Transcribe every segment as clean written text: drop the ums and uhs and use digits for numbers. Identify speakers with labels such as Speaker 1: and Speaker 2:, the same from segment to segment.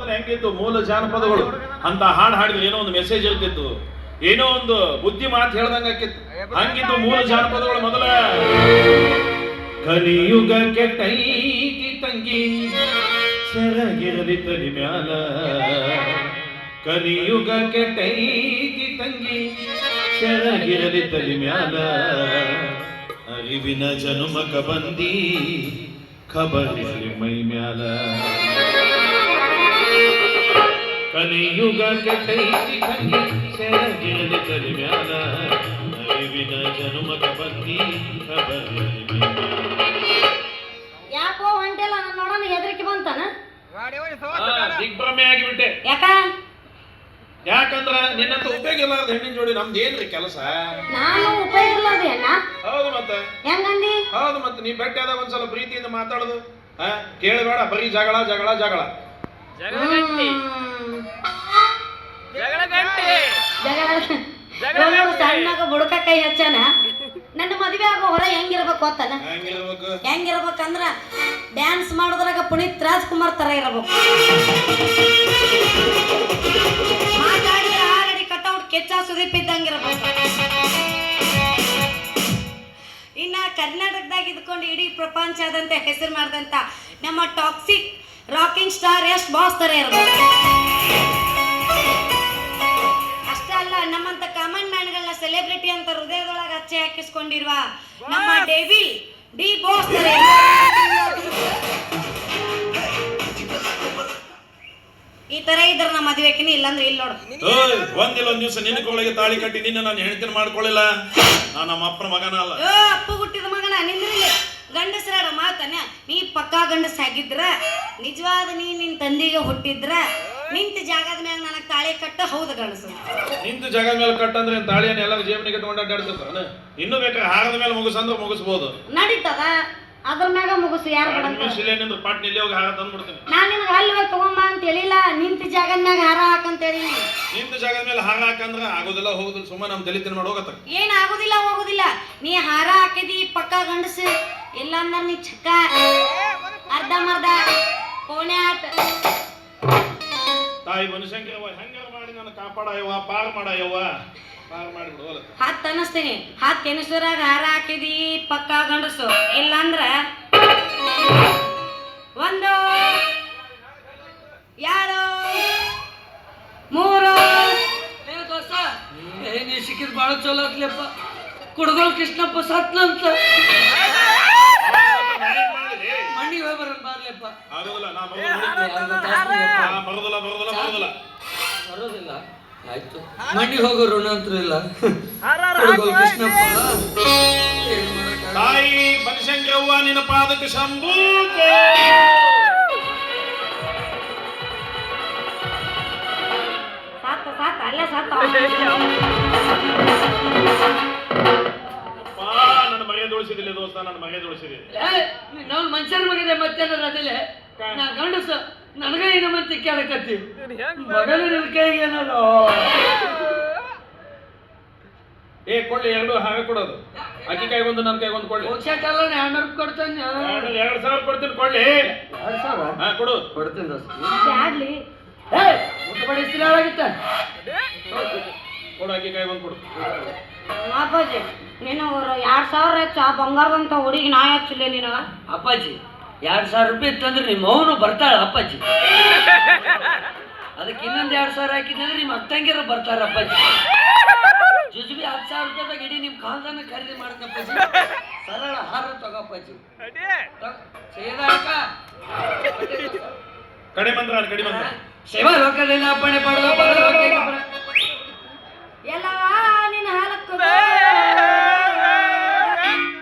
Speaker 1: ಮೊದಲು ಹೆಂಗಿತ್ತು ಮೂಲ ಜಾನಪದಗಳು ಅಂತ ಹಾಡು ಹಾಡಿದ್ರೆ ಏನೋ ಒಂದು ಮೆಸೇಜ್ ಇರ್ತಿತ್ತು, ಏನೋ ಒಂದು ಬುದ್ಧಿ ಮಾತು ಹೇಳ್ದಂಗ ಆಕಿತ್ತು. ಹಂಗಿದ್ದು ಮೂಲ ಜಾನಪದಗಳು ಮೊದಲ. ಕಲಿಯುಗ ಕೆಟ್ಟೈತಿ ತಂಗಿ ಸೆರಗಿರಲಿ ತಲಿ ಮ್ಯಾಲ, ಕಲಿಯುಗ ಕೆಟ್ಟೈತಿ ತಂಗಿ ಸೆರಗಿರಲಿ ತಲಿ ಮ್ಯಾಲ, ಅರಿವಿನ ಜನುಮಕ ಬಂದಿ ಖಬರಿರಲಿ ಮೈ ಮ್ಯಾಲ. ಕಲಿಯುಗ ಕೆಟ್ಟೈತಿ ತಂಗಿ ಸೆರಗಿರಲಿ ತಲಿ ಮ್ಯಾಲ, ಅರಿವಿನ ಜನುಮಕ ಬಂದಿ ಖಬರಿರಲಿ ಮೈ ಮ್ಯಾಲ.
Speaker 2: ಯಾಕೋ ಹೊಂಟೆಲ್ಲ ನನ್ನ ನೋಡೋಣ ಹೆದರಿಕೆ ಬಂತಾನ?
Speaker 1: ದಿಗ್ಭ್ರಮೆ ಆಗಿಬಿಟ್ಟೆ. ಯಾಕಂದ್ರ ನಿನ್ನಂತ ಉಪಯೋಗ ಇಲ್ಲಾರ್ದ ಹೆಣ್ಣಿನ ಜೋಡಿ ನಮ್ದು ಏನ್ರಿ ಕೆಲಸ?
Speaker 2: ನಾನು ಉಪಯೋಗ ಇಲ್ಲದ ಹೆಣ್ಣ?
Speaker 1: ಹೌದು ಮತ್ತೆ.
Speaker 2: ಹೆಂಗಂದಿ?
Speaker 1: ಹೌದು ಮತ್ತೆ. ನೀ ಭೇಟಿ ಆದಾಗ ಒಂದ್ಸಲ ಪ್ರೀತಿಯಿಂದ ಮಾತಾಡುದು ಕೇಳಬೇಡ, ಬರೀ ಜಗಳ ಜಗಳ ಜಗಳ
Speaker 2: ಸಣ್ಣಗ ಬುಡಕ ಕೈ ಹಚ್ಚನ. ನನ್ನ ಮದುವೆ ಆಗೋ ಹೊರ ಹೆಂಗಿರ್ಬೇಕು ಗೊತ್ತಾನ? ಹೆಂಗಿರ್ಬೇಕಂದ್ರ ಡ್ಯಾನ್ಸ್ ಮಾಡೋದ್ರಾಗ ಪುನೀತ್ ರಾಜ್ಕುಮಾರ್ ತರ ಇರಬೇಕು. ಮಾತಾಡಿ ಆಲ್ರೆಡಿ ಕಟೌಟ್ ಕೆಚ್ಚ ಸುದೀಪ್ ಇದ್ದಂಗಿರ್ಬೇಕು. ಇನ್ನ ಕರ್ನಾಟಕದಾಗ ಇದ್ಕೊಂಡು ಇಡೀ ಪ್ರಪಂಚದಂತೆ ಹೆಸರು ಮಾಡಿದಂತ ನಮ್ಮ toxic rocking star Yash boss ತರ ಇರಬೇಕು. ಅಷ್ಟೇ ಅಲ್ಲ, ನಮ್ಮಂತ ಕಾಮನ್ ಮ್ಯಾನ್ಗಳನ್ನ ಸೆಲೆಬ್ರಿಟಿ ಅಂತ ಹೃದಯದೊಳಗೆ ಅಚ್ಚೆ ಹಾಕಿಸ್ಕೊಂಡಿರುವ ನಮ್ಮ ಡೆವಿಲ್ ಡಿ ಬಾಸ್ ತರ ಈ ತರ ಇದ್ರ ನಮ್ಮ ಮದುವೆಕಿನಿ. ಇಲ್ಲಂದ್ರೆ ಇಲ್ಲಿ ನೋಡು,
Speaker 1: ಒಂದಿಲ್ಲ ಒಂದ್ ದಿವಸ ನಿನಗೊಳಗೆ ತಾಳಿ ಕಟ್ಟಿ ನಿನ್ನ ನಾನು ಹೆಣ್ತಿನ ಮಾಡ್ಕೊಳ್ಳಿಲ್ಲ. ನಾ ನಮ್ಮ ಅಪ್ಪನ ಮಗನ ಅಲ್ಲ.
Speaker 2: ಅಪ್ಪ ಹುಟ್ಟಿದ ಮಗನ. ನಿಂದ್ರಿಲ್ಲ ಗಂಡಸರಾಡ ಮಾತನ. ನೀ ಪಕ್ಕಾ ಗಂಡಸ ಆಗಿದ್ರ, ನಿಜವಾದ ನಿನ್ ತಂದೆಗೆ ಹುಟ್ಟಿದ್ರ, ನಿಂತ ಜಾಗದ ಮ್ಯಾಗ ನನಗೆ ತಾಳಿ ಕಟ್ಟ. ಹೌದು ಗಂಡಸ.
Speaker 1: ನಿಂತ ಜಾಗದ ಮೇಲೆ ಕಟ್ಟಂದ್ರೆ ತಾಳಿಯನ್ನು ಎಲ್ಲ ಜೇಬನಿಗೆ ಇಟ್ಕೊಂಡು ಅಡ್ಡಾಡ್ತಿರ್ತಾನ. ಇನ್ನೂ ಬೇಕಾದ್ರೆ ಹಾರದ ಮೇಲೆ ಮುಗಿಸಂದ್ರೆ ಮುಗಿಸ್ಬೋದು,
Speaker 2: ನಡೀತದ. ಅದ್ರ ಮ್ಯಾಗ ಮುಗಿಸು. ಯಾರು
Speaker 1: ಪಾಟ್ ನಿಲ್ಲಿ ಹೋಗಿ ಹಾರ ತಂದ್ಬಿಡ್ತೀನಿ.
Speaker 2: ನಾನ್ ನಿನಗೆ ಅಲ್ಲಿ ತಗೊಂಬ ಅಂತ ಹೇಳಿಲ್ಲ, ನಿಂತ ಜಾಗದ ಮ್ಯಾಗ ಹಾರ ಹಾಕಂತ ಹೇಳಿ.
Speaker 1: ನಿಂತ ಜಾಗದ ಮೇಲೆ ಹಾರ ಹಾಕಂದ್ರ ಆಗೋದಿಲ್ಲ, ಹೋಗುದಿಲ್ಲ. ಸುಮ್ಮನೆ ನಮ್ ತಲೆ ತಿನ್ ಮಾಡಿ ಹೋಗತ್ತ.
Speaker 2: ಏನ್ ಆಗುದಿಲ್ಲ, ಹೋಗುದಿಲ್ಲ. ನೀ ಹಾರ ಹಾಕಿದಿ ಪಕ್ಕ ಗಂಡಸ. ಇಲ್ಲ ಅಂದ್ರ ನೀ ಚಕ್ಕ ಅರ್ಧ ಮರ್ಧ ಕೋಣೆ ಆತ.
Speaker 1: ತಾಯಿ ಮನುಷ್ಯಂಗೆ ಹೆಂಗಾರ ಮಾಡಿ ನನ್ನ ಕಾಪಾಡಯವ್ವ, ಪಾರ್ ಮಾಡಯವ್ವ, ಪಾರ್ ಮಾಡಿಬಿಡು.
Speaker 2: ಹತ್ತು ಅನ್ನಿಸ್ತೀನಿ. ಹತ್ತು ಕೆನಸೂರಾಗ ಹಾರ ಹಾಕಿದಿ ಪಕ್ಕ ಗಂಡಸು. ಇಲ್ಲಾಂದ್ರ ಒಂದು ಎರಡು ಮೂರು.
Speaker 3: ನೀ ಸಿಕ್ಕಿದ್ ಬಾಳ ಚಲೋ ಆಗ್ಲಪ್ಪ. ಕುಡಗೋಲ್ ಕೃಷ್ಣಪ್ಪ ಸತ್ನಂತ ಮಣ್ಣಿಗೆ ಹೋಗಿ ಬರೋಣ ಬಾರ್ಲಪ್ಪ. ಬರೋದಿಲ್ಲ. ಆಯ್ತು, ಮಣ್ಣಿಗೆ ಹೋಗೋ ಋಣ ಅಂತೂ ಇಲ್ಲ. ಕುಡಗೋಲ್ ಕೃಷ್ಣಪ್ಪ
Speaker 1: ತಾಯಿ ಬನಶಂಕರವ್ವ ನಿನ್ನ ಪಾದಕ್ಕೆ ಶಂಭೂ.
Speaker 2: ಸಾತ ಅಲ್ಲೇ ಸಾತ.
Speaker 1: ನನ್ನ ಮರ್ಯಾದೆ ಉಳಿಸಿದಿಲ್ಲ ದೋಸ್ತ, ನನ್ನ ಮರ್ಯಾದೆ ಉಳಿಸಿದೆ.
Speaker 3: ನಾವು ಮನುಷ್ಯರ ಮಗಿದೆ ಮತ್ತೇನಾರ ಅದಿಲ್ಲ. ನಾ ಗಂಡಸ ನನಗ ಏನಮ್ಮಂತ ಕೇಳಕತ್ತಿ. ಮಗನ ನಿನ್ನ ಕೈಗೆ ಏನಾರ
Speaker 1: ಕೊಳ್ಳಿ ಎರಡು ಹಾಗೆ ಕೊಡೋದು. ಅಕ್ಕಿ ಕೈಗೊಂದು ನನ್ನ ಕೈಗೊಂದು ಕೊಳ್ಳಿ.
Speaker 3: ಹೋಗ್ಸಕ್ಕಲ್ಲ 200 ಕೊಡ್ತೇನೆ.
Speaker 1: 2,000 ಕೊಡ್ತೀನಿ ಕೊಳ್ಳಿ.
Speaker 3: 2,000
Speaker 1: ಕೊಡು.
Speaker 3: ಕೊಡ್ತೀನಿ
Speaker 2: ಬ್ಯಾಡ್ಲಿ.
Speaker 3: ಊಟ ಬಡಿಸ್ತೀನಿ ಹಾಳಾಗಿತ್ತ.
Speaker 1: ಕೊಡು, ಅಕ್ಕಿ ಕೈಗೊಂದು ಕೊಡು.
Speaker 2: ಅಪ್ಪಾಜಿ ನೀನು 2,000 ಹೆಚ್ಚು ಆ ಬಂಗಾರದಂತ ಹುಡುಗಿ ನಾ ಹಚ್ಚಿಲ್ಲ ನೀನು.
Speaker 3: ಅಪ್ಪಾಜಿ 2,000 ರೂಪಾಯಿ ಇತ್ತಂದ್ರೆ ನಿಮ್ಮ ಅವನು ಬರ್ತಾಳ ಅಪ್ಪಾಜಿ. ಅದಕ್ಕೆ ಇನ್ನೊಂದು 2,000 ಹಾಕಿದ್ರೆ ನಿಮ್ಮ ಅತ್ತಂಗಿರ ಬರ್ತಾರ ಅಪ್ಪಾಜಿ. ಜುಜುಬಿ 10,000 ರೂಪಾಯಿದಾಗ ಇಡೀ ನಿಮ್ಮ ಕಾಲ್ದನ್ನ ಖರೀದಿ ಮಾಡ್ತಪ್ಪಾಜಿ. ಸರಳ ಹಾರ ತಗೋಪ್ಪಾಜಿ.
Speaker 1: ಕಡಿಮೆ ಮಂತ್ರ ಕಡಿಮೆ ಮಂತ್ರ.
Speaker 3: ಸೇವಾ ಲೋಕದಿಂದ ಅಪ್ಪಣೆ ಪಡೆದ
Speaker 2: ಎಲ್ಲವ ನಿನ್ನ ಹಾಲಕ್ಕ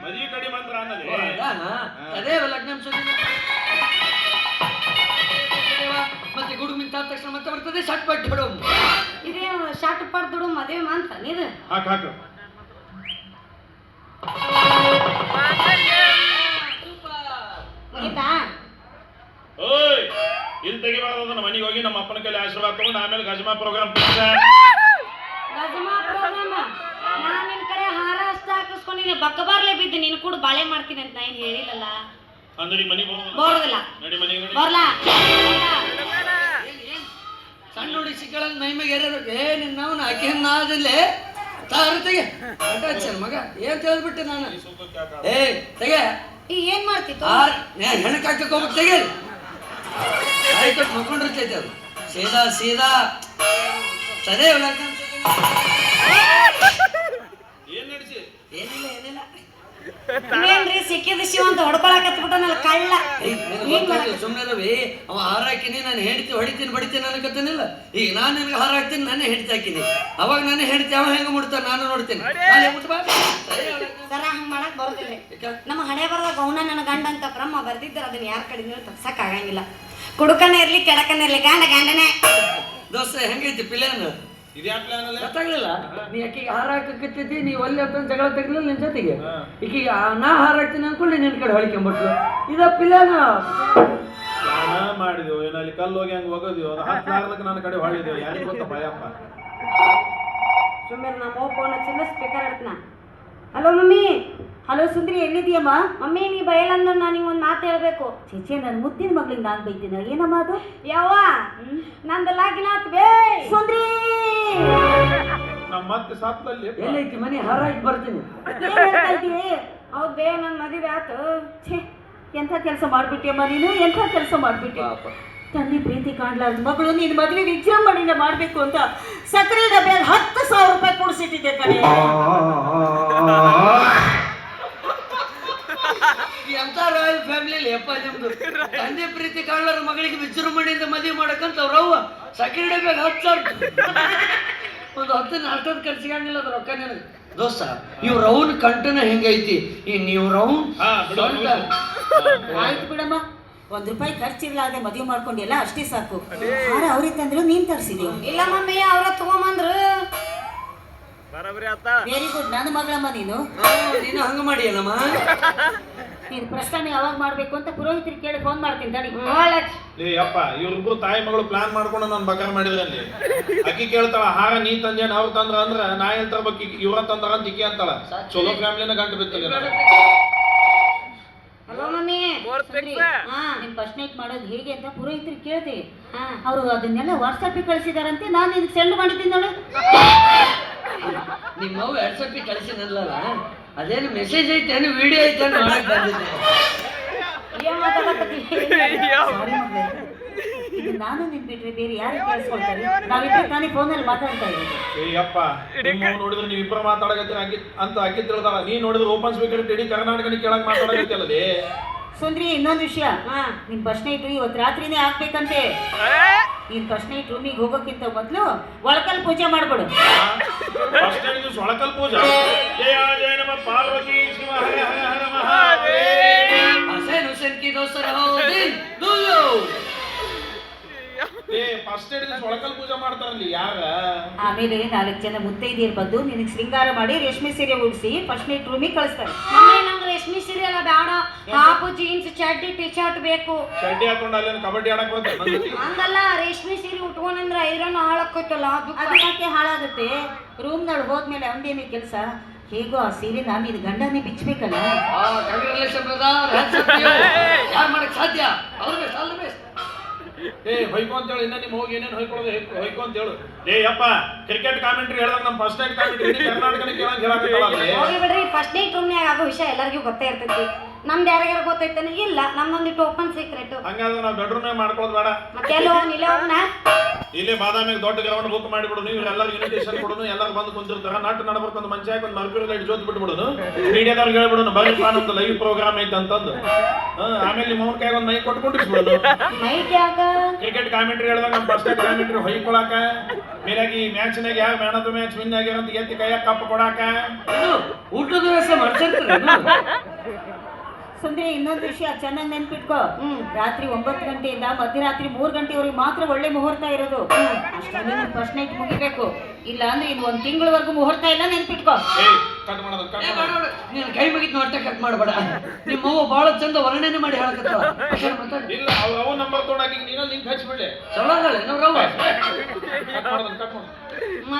Speaker 1: ಮದುವೆ ಕಡಿಮೆ ಮಂತ್ರ ಅನ್ನೋದು
Speaker 3: ಅದೇ ಲಗ್ನ ಮತ್ತೆ ಗುಡುಗು ಮಿಂತಾದ ತಕ್ಷಣ ಮತ್ತೆ ಬರ್ತದೆ ಶಟ್ ಪಟ್ಟು ಬಿಡು.
Speaker 2: ಇದೇನು ಶಾಟ್ ಪಡ್ ದುಡು ಮದುವೆ ಮಂತ್ರ ನೀನು
Speaker 1: ಹಾಕು ಹಾಕು.
Speaker 2: ಮುಗಿತಾ?
Speaker 1: ಓಯ್ ಇಲ್ಲಿ ತೆಗಿಬಾರ್ದು. ನಮ್ಮ ಮನೆಗೆ ಹೋಗಿ ನಮ್ಮ ಅಪ್ಪನ ಕೈಲಿ ಆಶೀರ್ವಾದ ತಗೊಂಡು ಆಮೇಲೆ ಗಜಮಾ ಪ್ರೋಗ್ರಾಮ್.
Speaker 2: ಗಜಮಾ ಪ್ರೋಗ್ರಾಮ? ನಾನು ನಿನ್ ಕಡೆ ಹಾರ ಅಷ್ಟ ಹಾಕಿಸ್ಕೊಂಡಿನಿ. ಬಕ್ಕ ಬರ್ಲೇ ಬಿದ್ದು ನೀನು ಕೂಡ ಬಾಳೆ ಮಾಡ್ತೀನಿ ಅಂತ ಏನ್ ಹೇಳಿಲ್ಲಲ್ಲ.
Speaker 1: ಅಂದ್ರೆ ಮನೆಗೆ
Speaker 2: ಬರೋದಿಲ್ಲ.
Speaker 1: ನಡಿ ಮನೆಗೆ
Speaker 2: ಬರ್ಲಾ?
Speaker 3: ಕಣ್ಣು ನೋಡಿ ಸಿಕ್ಕಳಂಗ್ ಮೈ ಮೇಲೆ ನಿನ್ನವನ ಆಕೆ ನಾದಿಲ್ಲೇ ತಾರತೆಗೆ ಮಗ ಏನ್ ತಿಳಿದ್ಬಿಟ್ಟೆ ನಾನು ಏ ತೆಗೆ
Speaker 2: ಈಗ ಏನ್ ಮಾಡ್ತಿತ್ತು
Speaker 3: ಹೆಣಕ್ ಹಾಕಕ್ ಹೋಗ್ಬೇಕು ತೆಗೆ ಆಯ್ತು ಮಕ್ಕೊಂಡಿರ್ತೈತೆ ಅದು ಸೀದಾ ಸೀದಾ ಸದೇ
Speaker 1: ಏನ್ ನಡೆಸಿ
Speaker 3: ಏನಿಲ್ಲ ಏನಿಲ್ಲ
Speaker 2: ಏನ್ರಿ ಸಿಕ್ಕಿದ ಶಿವ ಅಂತ ಹೊಡ್ಕೊಳಕತ್ಬಿಟ್ಟನಲ್ಲ ಕಳ್ಳ
Speaker 3: ಸುಮ್ಮನೆ ರವಿ ಅವ ಹಾರ ಹಾಕಿನಿ ನಾನು ಹೆಂಡ್ತಿ ಹೊಡಿತೀನಿ ಬಡಿತೀನಿ ಅನ್ಕತ್ತೇನಿಲ್ಲ ಈಗ ನಾನು ನಿನಗೆ ಹಾರ ಹಾಕ್ತೀನಿ ನಾನೇ ಹೆಂಡ್ತಿ ಹಾಕಿನಿ ಅವಾಗ ನಾನೇ ಹೆಂಡ್ತಿ ಅವ ಹೆಂಗ ಮುಡ್ತಾನೆ ನಾನು ನೋಡ್ತೀನಿ
Speaker 2: ಸರ ಹಂಗ ಮಾಡಕ್ ಬರೋದಿಲ್ರಿ ನಮ್ಮ ಹಣೆ ಬರದ ಗೌನ ನನ್ನ ಗಂಡ ಅಂತ ಬ್ರಹ್ಮ ಬರ್ದಿದ್ದಾರೆ ಅದನ್ನ ಯಾರ ಕಡೆ ತಗ್ಸಕ್ ಆಗಂಗಿಲ್ಲ ಕುಡುಕನ ಇರ್ಲಿ ಕೆಡಕನ ಇರ್ಲಿ ಗಂಡನೇ
Speaker 3: ದೋಸ್ತ ಹೆಂಗೈತಿ ಪ್ಲಾನ್
Speaker 1: ಇದ್ಯಾ ಪ್ಲಾನ್ ಅಲ್ಲ
Speaker 3: ಗೊತ್ತಾಗ್ಲಿಲ್ಲ ನೀ ಆಕಿಗೆ ಹಾರ ಹಾಕತ್ತಿದ್ದಿ ನೀವು ಒಲ್ಲೆ ಅಂತ ಜಗಳ ತೆಗ್ಲಿಲ್ಲ ನಿನ್ ಜೊತೆಗೆ ಈಕೀಗ ನಾ ಹಾರ ಹಾಕ್ತೀನಿ ಅನ್ಕೊಳ್ಳಿ ನಿನ್ ಕಡೆ ಹೊಳಿಕೊಂಬಿಟ್ಲು ಇದ ಪಿಲಾನ
Speaker 1: ಮಾಡಿದೆವು ಏನೋ ಅಲ್ಲಿ ಕಲ್ಲು ಹೋಗಿ ಹಂಗ ಹೋಗೋದಿವು ಅದು ಹತ್ತಾರ್ಲಕ್ಕೆ ನನ್ನ ಕಡೆ ಹೊಳಿದೆವು ಯಾರಿಗೆ ಗೊತ್ತ ಭಯಪ್ಪ
Speaker 2: ಸುಮ್ಮನೆ ನಮ್ಮ ಫೋನ್ ಹಚ್ಚಿಲ್ಲ ಸ್ಪೀಕರ್ ಇಡ್ತನ ಹಲೋ ಮಮ್ಮಿ
Speaker 4: ಹಲೋ ಸುಂದ್ರಿ ಎಲ್ಲಿದೀಯಮ್ಮ?
Speaker 2: ಮಮ್ಮಿ ನೀ ಬಯಲಂದ್ರೆ ನಾನು ನಿಂಗೊಂದು ಮಾತು ಹೇಳ್ಬೇಕು.
Speaker 4: ಚೇಚೆ ನನ್ನ ಮುದ್ದಿನ ಮಗಳಿಗೆ ನಾನು ಬೈತೀನ ಏನಮ್ಮ ಅದು?
Speaker 2: ಯವ್ವ ನಂದು ಲಾಗಿನ ಆತ್ ಬೇ
Speaker 4: ಸುಂದ್ರಿ
Speaker 1: ನಮ್ಮ ಮತ್ತೆ ಸಾತ್ಲಲ್ಲಿ
Speaker 3: ಎಲ್ಲೈತಿ ಮನೆ ಹಾರಾಗಿ ಬರ್ತೀನಿ.
Speaker 4: ಏನ್ ಹೇಳ್ತಾ ಇದ್ದೀವಿ?
Speaker 2: ಹೌದು ಬೇ ನನ್ನ ಮದುವೆ ಆತು.
Speaker 4: ಛೇ ಎಂಥ ಕೆಲಸ ಮಾಡ್ಬಿಟ್ಟಿಯಮ್ಮ ನೀನು, ಎಂಥ ಕೆಲಸ ಮಾಡ್ಬಿಟ್ಟಿ. ತಂದೆ ಪ್ರೀತಿ ಕಾಣ್ಲಾರ್ದ ಮಗಳು ನೀನು ಮದುವೆ ವಿಜೃಂಭಣೆಯಿಂದ ಮಾಡಬೇಕು ಅಂತ ಸಕ್ಕರೆ ಡಬ್ಬೆ 10,000 ರೂಪಾಯಿ ಕೊಡಿಸಿಟ್ಟಿದ್ದೆ ಕಣೆ.
Speaker 3: ಎಂತ ರಾಯಲ್ ಫ್ಯಾಮಿಲಿ ಅಪ್ಪ ನಿಮ್ದು. ತಂದೆ ಪ್ರೀತಿ ಕಾಣ್ಲಾರ ಮಗಳಿಗೆ ವಿಜೃಂಭಣೆಯಿಂದ ಮದುವೆ ಮಾಡಕ್ಕಂತ ಅವ್ರವ್ವ ಸಕ್ಕರೆ ಡಬ್ಬೆ 10,000 ಒಂದು 10 ಅಷ್ಟೊಂದು ಖರ್ಚಿಗಂಗಿಲ್ಲ ಅದ್ರ ರೊಕ್ಕ ನನಗೆ. ದೋಸ್ತ ಇವ್ರ ಅವನ್ ಕಂಠನ ಹೆಂಗೈತಿ ಇವ್ರ ಅವನ್
Speaker 4: ಆಯ್ತು ಬಿಡಮ್ಮ, ₹1 ಖರ್ಚಿರ್ಲಾರ್ದೆ ಮದುವೆ ಮಾಡ್ಕೊಂಡಿಲ್ಲ ಅಷ್ಟೇ ಸಾಕು. ಹಾರ ಅವ್ರಿಗೆ ತಂದ್ರು ನೀನ್ ತರಿಸಿದೀವಿ.
Speaker 2: ಇಲ್ಲ ಮಮ್ಮಿ ಅವ್ರ ತಗೊಂಬಂದ್ರು.
Speaker 4: ವೆರಿ ಗುಡ್, ನನ್ನ ಮಗಳಮ್ಮ ನೀನು.
Speaker 3: ನೀನು ಹಂಗ ಮಾಡಿಯಲ್ಲಮ್ಮ.
Speaker 4: ನೀನು ಪ್ರಶ್ನೆ ಯಾವಾಗ ಮಾಡ್ಬೇಕು ಅಂತ ಪುರೋಹಿತರಿಗೆ ಕೇಳಿ ಫೋನ್ ಮಾಡ್ತೀನಿ ತಡಿ.
Speaker 1: ಅಪ್ಪ ಇವ್ರಿಬ್ರು ತಾಯಿ ಮಗಳು ಪ್ಲಾನ್ ಮಾಡ್ಕೊಂಡು ನಾನು ಬಕಾರ ಮಾಡಿದ್ರಲ್ಲಿ ಅಕ್ಕಿ ಕೇಳ್ತಾಳ ಹಾರ ನೀ ತಂದೇನ ಅವ್ರು ತಂದ್ರ ಅಂದ್ರ ನಾ ಏನ್ ತರ್ಬೇಕು ಇವ್ರ ತಂದ್ರ ಅಂತ ಇಕ್ಕಿ ಅಂತಾಳ. ಚಲೋ ಫ್ಯಾಮಿಲಿನ ಗಂಟು ಬಿತ್ತಲ್ಲ.
Speaker 2: ಹಲೋ ಮಮ್ಮಿ
Speaker 4: ನಿನ್ ಫಸ್ಟ್ ನೈಟ್ ಮಾಡೋದು ಹೇಗೆ ಅಂತ ಪುರೋಹಿತರಿಗೆ ಕೇಳ್ತೀವಿ. ಅವರು ಅದನ್ನೆಲ್ಲ ವಾಟ್ಸಾಪಿಗೆ ಕಳಿಸಿದಾರಂತೆ, ನಾನು ನಿನ್ಗೆ ಸೆಂಡ್ ಮಾಡಿದ್ದೀನಿ ನೋಡು.
Speaker 3: ನಿಮ್ಮ ಅವ್ವ ವಾಟ್ಸಪ್ ಕಳಿಸಿನಲ್ಲ, ಅದೇನು ಮೆಸೇಜ್ ಐತೇನು ವಿಡಿಯೋ ಐತೇನು ಮಾಡಕ್ ಬಂದಿದ್ದೆ.
Speaker 4: ಸಾರಿ ಮಗಳೇ, ಇದು ನಾನು ನಿನ್ ಬಿಟ್ರೆ ಬೇರೆ ಯಾರು ಕೇಳಿಸ್ಕೊಳ್ತಾರೆ? ನಾವಿಬ್ಬರು ತಾನೇ ಫೋನಲ್ಲಿ ಮಾತಾಡ್ತಾ ಇದ್ದೀವಿ.
Speaker 1: ಅಪ್ಪ ನಿಮ್ಮ ನೋಡಿದ್ರೆ ನೀವು ಇಬ್ಬರು ಮಾತಾಡಕತ್ತೀರ ಅಂತ ಅಕ್ಕಿ ತಿಳ್ದಾಳ. ನೀ ನೋಡಿದ್ರೆ ಓಪನ್ ಸ್ಪೀಕರ್ ಇಡೀ ಕರ್ನಾಟಕನ ಕೇಳಕ್ ಮಾತಾಡಕತ್ತಲ್ಲದೆ.
Speaker 4: ಸುಂದ್ರಿ ಇನ್ನೊಂದು ವಿಷಯ, ನಿನ್ ಫಸ್ಟ್ ನೈಟ್ ಇವತ್ತು ರಾತ್ರಿನೇ ಆಗ್ಬೇಕಂತೆ. ನೀನ್ ಫಸ್ಟ್ ನೈಟ್ ರೂಮಿಗೆ ಹೋಗೋಕ್ಕಿಂತ ಮೊದಲು ಒಳಕಲ್ ಪೂಜೆ ಮಾಡ್ಬಿಡು.
Speaker 1: ಒಳಕಲ್ ಪೂಜೆ ಜಯ ಜಯ ನಮ ಪಾರ್ವತಿ ಶಿವ ಹರ ಹರ ಹರ ಮಹಾದೇವ.
Speaker 3: ಹಸೇನ್ ಹುಸೇನ್ ಕಿ ದೋಸ್ತರ
Speaker 1: ಫಸ್ಟ್ ಏಡ್ ಒಳಕಲ್ ಪೂಜೆ ಮಾಡ್ತಾರಲ್ಲಿ ಯಾರ.
Speaker 4: ಆಮೇಲೆ 4 ಜನ ಮುತ್ತೈದೆಯರು ಬಂದು ನಿನಗೆ ಶೃಂಗಾರ ಮಾಡಿ ರೇಷ್ಮೆ ಸೀರೆ ಉಡಿಸಿ ಫಸ್ಟ್ ನೈಟ್ ರೂಮಿಗೆ ಕಳಿಸ್ತಾರೆ.
Speaker 2: ಮಮ್ಮಿ ನಂಗೆ ರೇಷ್ಮೆ ಸೀರೆ ಎಲ್ಲ ಬೇಡ, ಹಾಫ್ ಜೀನ್ಸ್ ಚಡ್ಡಿ ಟಿ ಶರ್ಟ್ ಬೇಕು.
Speaker 1: ಚಡ್ಡಿ ಹಾಕೊಂಡು ಅಲ್ಲಿ ಕಬಡ್ಡಿ ಆಡಕ್ ಬರ್ತದೆ.
Speaker 2: ಹಂಗಲ್ಲ, ರೇಷ್ಮೆ ಸೀರೆ ಉಟ್ಕೊಂಡ್ರೆ ಐರನ್ ಹಾಳಾಕೈತಲ್ಲ.
Speaker 4: ಅದು ಯಾಕೆ ಹಾಳಾಗುತ್ತೆ? ರೂಮ್ನೊಳಗೆ ಹೋದ್ಮೇಲೆ ಅವನೇನೇ ಕೆಲಸ. ಹೇಗೋ ಆ ಸೀರೆ ನಾನು ಇದು ಗಂಡನೇ ಬಿಚ್ಚಬೇಕಲ್ಲ.
Speaker 3: ಕಂಗ್ರಾಚುಲೇಷನ್ ಬ್ರದರ್, ಯಾರು ಮಾಡಕ್ ಸಾಧ್ಯ? All the best, all the best.
Speaker 1: ಹೊಯ್ಕೊ ಅಂತ ಹೇಳಿ ಇನ್ನ ನಿಮ್ ಹೋಗಿ ಏನೇನು ಹೊಯ್ಕೊಳ್ಳೋದು ಹೊಯ್ಕೊ ಅಂತ ಹೇಳು. ಅಪ್ಪ ಕ್ರಿಕೆಟ್ ಕಾಮೆಂಟ್ರಿ ಹೇಳ್ದಾಗ ನಮ್ ಫಸ್ಟ್ ನೈಟ್ ಕಾಮೆಂಟ್ರಿ ಕರ್ನಾಟಕನ ಕೇಳಂಗ್ ಹೇಳಾಕತ್ತಲ್ಲ.
Speaker 2: ಹೋಗಿ ಬಿಡ್ರಿ, ಫಸ್ಟ್ ನೈಟ್ ರೂಮ್ನ್ಯಾಗ ಆಗೋ ವಿಷಯ ಎಲ್ಲರಿಗೂ ಗೊತ್ತೇ ಇರ್ತೈತಿ. ನಮ್ದು ಯಾರಿಗಾರ ಗೊತ್ತೈತೇನೆ? ಇಲ್ಲ, ನಮ್ದೊಂದಿಟ್ಟು ಓಪನ್ ಸೀಕ್ರೆಟ್.
Speaker 1: ಹಂಗಾದ್ರೆ ನಾವು ಬೆಡ್ರೂಮ್ ಮಾಡ್ಕೊಳ್ಳೋದು ಬೇಡ.
Speaker 2: ಮತ್ತೆ ಎಲ್ಲೋ ನಿಲವನ್ನ
Speaker 1: ಇಲ್ಲೇ ಬಾದಾಮಿಗೆ ದೊಡ್ಡ ಗ್ರೌಂಡ್ ಬುಕ್ ಮಾಡಿಬಿಡು. ನೀವು ಎಲ್ಲರೂ ಇನ್ವಿಟೇಷನ್ ಕೊಡೋನು, ಎಲ್ಲರೂ ಬಂದು ಕುಂತಿರ್ತಾರ. ನಟ್ ನಡಬರ್ಕ ಒಂದು ಮಂಚ ಹಾಕಿ ಒಂದು ಮರ್ಕ್ಯೂರಿ ಲೈಟ್ ಜೋತ್ ಬಿಟ್ಬಿಡೋನು. ಮೀಡಿಯಾದವ್ರಿಗೆ ಹೇಳ್ಬಿಡೋನು ಬರ್ರಿಪ್ಪ ನಮ್ದು ಲೈವ್ ಪ್ರೋಗ್ರಾಮ್ ಐತೆ ಅಂತಂದು. ಆಮೇಲೆ ನಿಮ್ಮ ಅವ್ರ ಕೈಗೆ ಒಂದು ಮೈಕ್ ಕೊಟ್ಕೊಂಡಿಸ್ಬಿಡೋನು.
Speaker 2: ಮೈಕ್ ಯಾಕ?
Speaker 1: ಕ್ರಿಕೆಟ್ ಕಾಮೆಂಟ್ರಿ ಹೇಳಿದಾಗ ನಮ್ಮ ಫಸ್ಟ್ ಕಾಮೆಂಟ್ರಿ ಹೊಯ್ಕೊಳಕ, ಮೇಲಾಗಿ ಮ್ಯಾಚ್ನಾಗ ಯಾರು man of the match win ಆಗ್ಯಾರ ಅಂತ ಎತ್ತಿ ಕೈಯಾಗ ಕಪ್ ಕೊಡಾಕ.
Speaker 3: ಊಟದ ವ್ಯವಸ್ಥೆ ಮಾಡ್ಸಿರ್ತಾರೆ.
Speaker 4: ಸುಂದ್ರಿ ಇನ್ನೊಂದು ವಿಷಯ ಚೆನ್ನಾಗಿ ನೆನ್ಪಿಟ್ಕೋ. ರಾತ್ರಿ 9 ಗಂಟೆಯಿಂದ ಮಧ್ಯರಾತ್ರಿ 3 ಗಂಟೆವರೆಗೆ ಮಾತ್ರ ಒಳ್ಳೆ ಮುಹೂರ್ತ ಇರೋದು. ಅಷ್ಟರಲ್ಲಿ ನೀನು ಫಸ್ಟ್ ನೈಟ್ ಮುಗಿಬೇಕು. ಇಲ್ಲ ಅಂದ್ರೆ ಇನ್ನು 1 ತಿಂಗಳವರೆಗೂ ಮುಹೂರ್ತ ಇಲ್ಲ, ನೆನ್ಪಿಟ್ಕೋ.
Speaker 3: ನೀನು ಕೈ ಮುಗಿದ್ ನೋಟ ಕಟ್ ಮಾಡಬೇಡ. ನಿಮ್ಮ ಅವ್ವ ಬಹಳ ಚಂದ ವರ್ಣನೆ ಮಾಡಿ ಹೇಳಕತ್ತ.
Speaker 1: ಇಲ್ಲ ಅವು ನಂಬರ್ ತೊಗೊಂಡಾಗಿ ನೀನಲ್ಲಿ ಲಿಂಕ್ ಹಚ್ಬಿಡ್ಲಿ.
Speaker 3: ಚಲೋ ಅದಲ್ಲ